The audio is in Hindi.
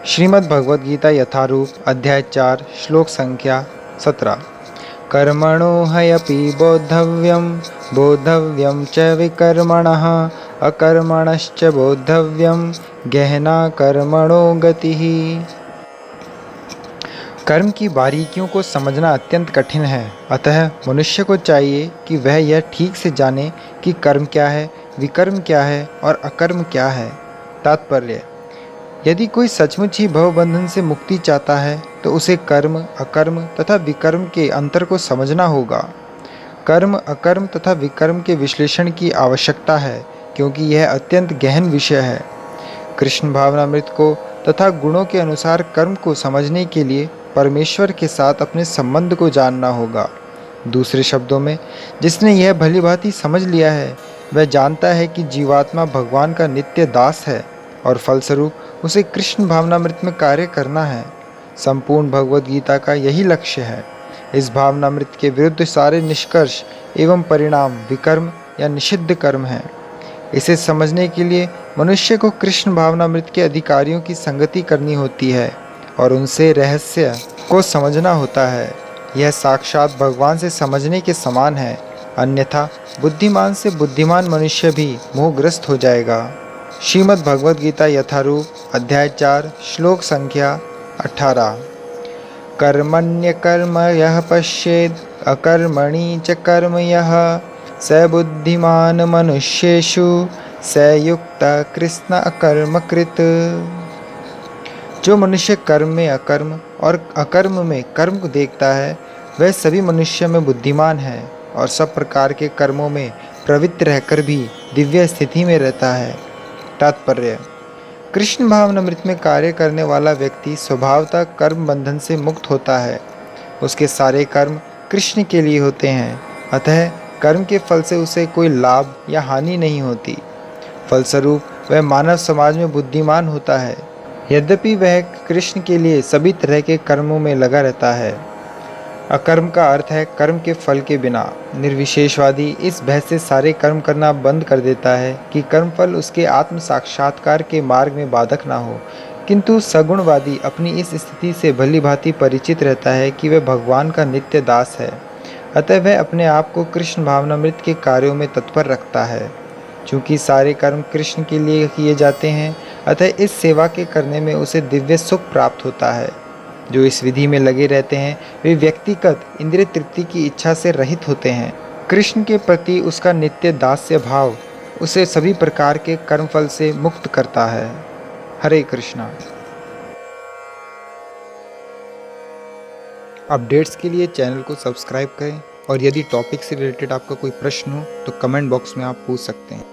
श्रीमद् भगवद गीता यथारूप अध्याय 4 श्लोक संख्या 17। कर्मणो ह्यपि बोद्धव्यं बोद्धव्यं च विकर्मणः अकर्मणश्च बोद्धव्यं गहना कर्मणो गतिः। कर्म की बारीकियों को समझना अत्यंत कठिन है, अतः मनुष्य को चाहिए कि वह यह ठीक से जाने कि कर्म क्या है, विकर्म क्या है और अकर्म क्या है। तात्पर्य: यदि कोई सचमुच ही भवबंधन से मुक्ति चाहता है तो उसे कर्म, अकर्म तथा विकर्म के अंतर को समझना होगा। कर्म, अकर्म तथा विकर्म के विश्लेषण की आवश्यकता है, क्योंकि यह अत्यंत गहन विषय है। कृष्ण भावनामृत को तथा गुणों के अनुसार कर्म को समझने के लिए परमेश्वर के साथ अपने संबंध को जानना होगा। दूसरे शब्दों में, जिसने यह भलीभांति समझ लिया है वह जानता है कि जीवात्मा भगवान का नित्य दास है और फलस्वरूप उसे कृष्ण भावनामृत में कार्य करना है। संपूर्ण भगवद गीता का यही लक्ष्य है। इस भावनामृत के विरुद्ध सारे निष्कर्ष एवं परिणाम विकर्म या निषिद्ध कर्म हैं। इसे समझने के लिए मनुष्य को कृष्ण भावनामृत के अधिकारियों की संगति करनी होती है और उनसे रहस्य को समझना होता है। यह साक्षात भगवान से समझने के समान है, अन्यथा बुद्धिमान से बुद्धिमान मनुष्य भी मोहग्रस्त हो जाएगा। श्रीमद् भगवद गीता यथारूप अध्याय 4 श्लोक संख्या 18। कर्मण्यकर्म यः पश्येत् अकर्मणि च कर्म यः स बुद्धिमान मनुष्येषु स युक्ता कृष्ण अकर्मकृत। जो मनुष्य कर्म में अकर्म और अकर्म में कर्म को देखता है वह सभी मनुष्य में बुद्धिमान है और सब प्रकार के कर्मों में प्रवृत्त रहकर भी दिव्य स्थिति में रहता है। तात्पर्य: कृष्ण भावनामृत में कार्य करने वाला व्यक्ति स्वभावतः कर्म बंधन से मुक्त होता है। उसके सारे कर्म कृष्ण के लिए होते हैं, अतः कर्म के फल से उसे कोई लाभ या हानि नहीं होती। फलस्वरूप वह मानव समाज में बुद्धिमान होता है, यद्यपि वह कृष्ण के लिए सभी तरह के कर्मों में लगा रहता है। अकर्म का अर्थ है कर्म के फल के बिना। निर्विशेषवादी इस बहस से सारे कर्म करना बंद कर देता है कि कर्मफल उसके आत्म साक्षात्कार के मार्ग में बाधक ना हो, किंतु सगुणवादी अपनी इस स्थिति से भलीभांति परिचित रहता है कि वह भगवान का नित्य दास है, अतः वह अपने आप को कृष्ण भावनामृत के कार्यों में तत्पर रखता है। चूँकि सारे कर्म कृष्ण के लिए किए जाते हैं, अतः इस सेवा के करने में उसे दिव्य सुख प्राप्त होता है। जो इस विधि में लगे रहते हैं वे व्यक्तिगत इंद्रिय तृप्ति की इच्छा से रहित होते हैं। कृष्ण के प्रति उसका नित्य दास्य भाव उसे सभी प्रकार के कर्मफल से मुक्त करता है। हरे कृष्णा। अपडेट्स के लिए चैनल को सब्सक्राइब करें और यदि टॉपिक से रिलेटेड आपका कोई प्रश्न हो तो कमेंट बॉक्स में आप पूछ सकते हैं।